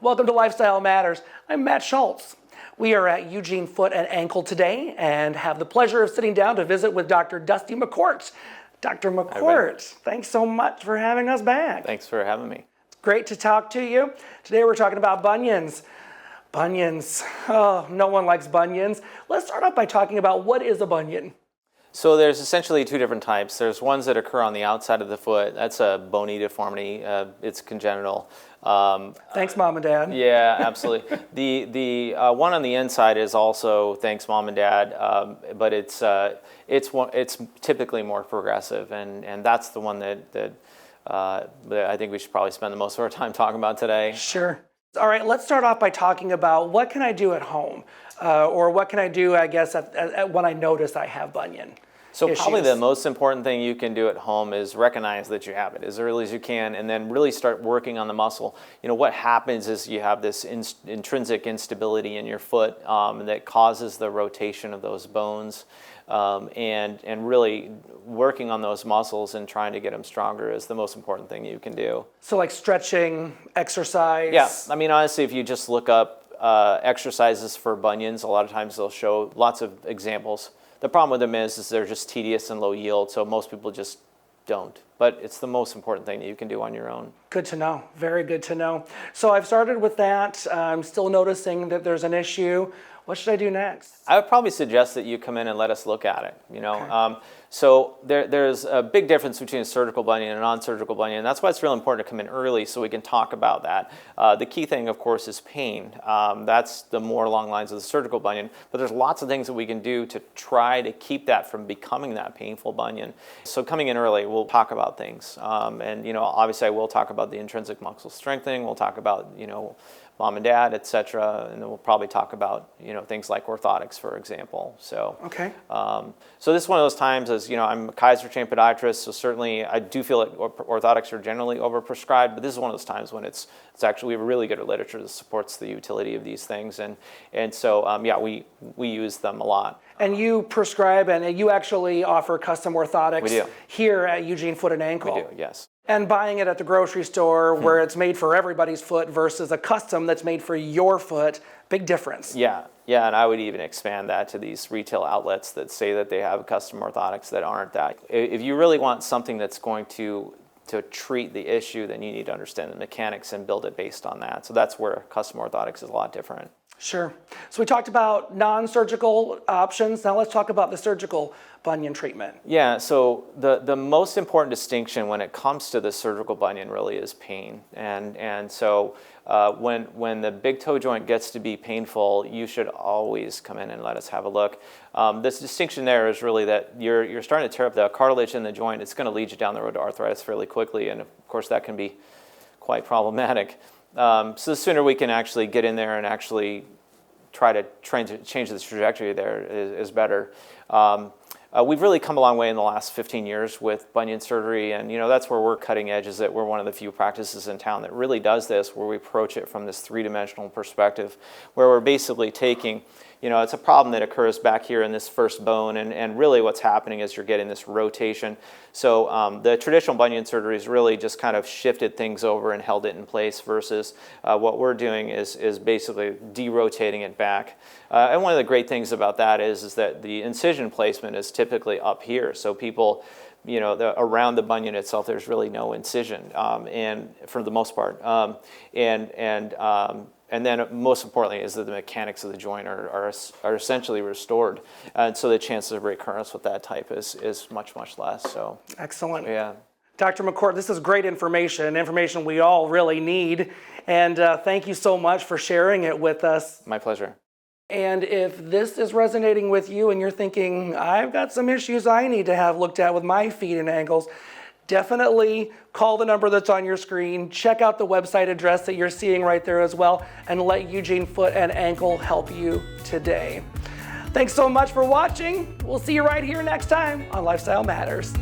Welcome to Lifestyle Matters. I'm Matt Schultz. We are at Eugene Foot and Ankle today and have the pleasure of sitting down to visit with Dr. Dusty McCourt. Dr. McCourt, thanks so much for having us back. Thanks for having me. It's great to talk to you. Today we're talking about bunions. Bunions. Oh, no one likes bunions. Let's start off by talking about what is a bunion. So there's essentially two different types. There's ones that occur on the outside of the foot. That's a bony deformity. It's congenital. Thanks, Mom and Dad. Yeah, absolutely. The one on the inside is also thanks, Mom and Dad, but it's typically more progressive, and that's the one that I think we should probably spend the most of our time talking about today. Sure. All right, let's start off by talking about what can I do at home, or what can I do, I guess, when I notice I have bunion. So probably the most important thing you can do at home is recognize that you have it as early as you can, and then really start working on the muscle. You know, what happens is you have this intrinsic instability in your foot that causes the rotation of those bones, and really working on those muscles and trying to get them stronger is the most important thing you can do. So like stretching, exercise? Yeah, I mean, honestly, if you just look up exercises for bunions, a lot of times they'll show lots of examples. The problem with them is they're just tedious and low yield, so most people just don't. But it's the most important thing that you can do on your own. Good to know. Very good to know. So I've started with that. I'm still noticing that there's an issue. What should I do next? I would probably suggest that you come in and let us look at it. You know, okay. So there's a big difference between a surgical bunion and a non-surgical bunion. And that's why it's really important to come in early so we can talk about that. The key thing, of course, is pain. That's the more along lines of the surgical bunion. But there's lots of things that we can do to try to keep that from becoming that painful bunion. So coming in early, we'll talk about things. And you know, obviously, I will talk about the intrinsic muscle strengthening. We'll talk about, you know, Mom and Dad, etc., and then we'll probably talk about, you know, things like orthotics, for example. So, okay. So this is one of those times, as you know, I'm a Kaiser trained podiatrist, so certainly I do feel like orthotics are generally overprescribed, but this is one of those times when it's actually, we have really good literature that supports the utility of these things, and so yeah, we use them a lot. And you prescribe and you actually offer custom orthotics here at Eugene Foot and Ankle. We do, yes. And buying it at the grocery store where it's made for everybody's foot versus a custom that's made for your foot, big difference. Yeah, and I would even expand that to these retail outlets that say that they have custom orthotics that aren't that. If you really want something that's going to treat the issue, then you need to understand the mechanics and build it based on that. So that's where custom orthotics is a lot different. Sure. So we talked about non-surgical options. Now let's talk about the surgical bunion treatment. Yeah, so the most important distinction when it comes to the surgical bunion really is pain. And so when the big toe joint gets to be painful, you should always come in and let us have a look. This distinction there is really that you're starting to tear up the cartilage in the joint. It's going to lead you down the road to arthritis fairly quickly, and of course that can be quite problematic. So the sooner we can actually get in there and actually try to change the trajectory there is better. We've really come a long way in the last 15 years with bunion surgery, and you know that's where we're cutting edge, is that we're one of the few practices in town that really does this, where we approach it from this three-dimensional perspective, where we're basically taking, you know, it's a problem that occurs back here in this first bone, and really what's happening is you're getting this rotation. So the traditional bunion surgery has really just kind of shifted things over and held it in place, versus what we're doing is basically de-rotating it back. And one of the great things about that is that the incision placement is typically up here. So people, you know, around the bunion itself, there's really no incision, and for the most part. And then most importantly is that the mechanics of the joint are essentially restored. And so the chances of recurrence with that type is much, much less. So excellent. Yeah. Dr. McCourt, this is great information we all really need. And thank you so much for sharing it with us. My pleasure. And if this is resonating with you and you're thinking, I've got some issues I need to have looked at with my feet and ankles, definitely call the number that's on your screen, check out the website address that you're seeing right there as well, and let Eugene Foot and Ankle help you today. Thanks so much for watching. We'll see you right here next time on Lifestyle Matters.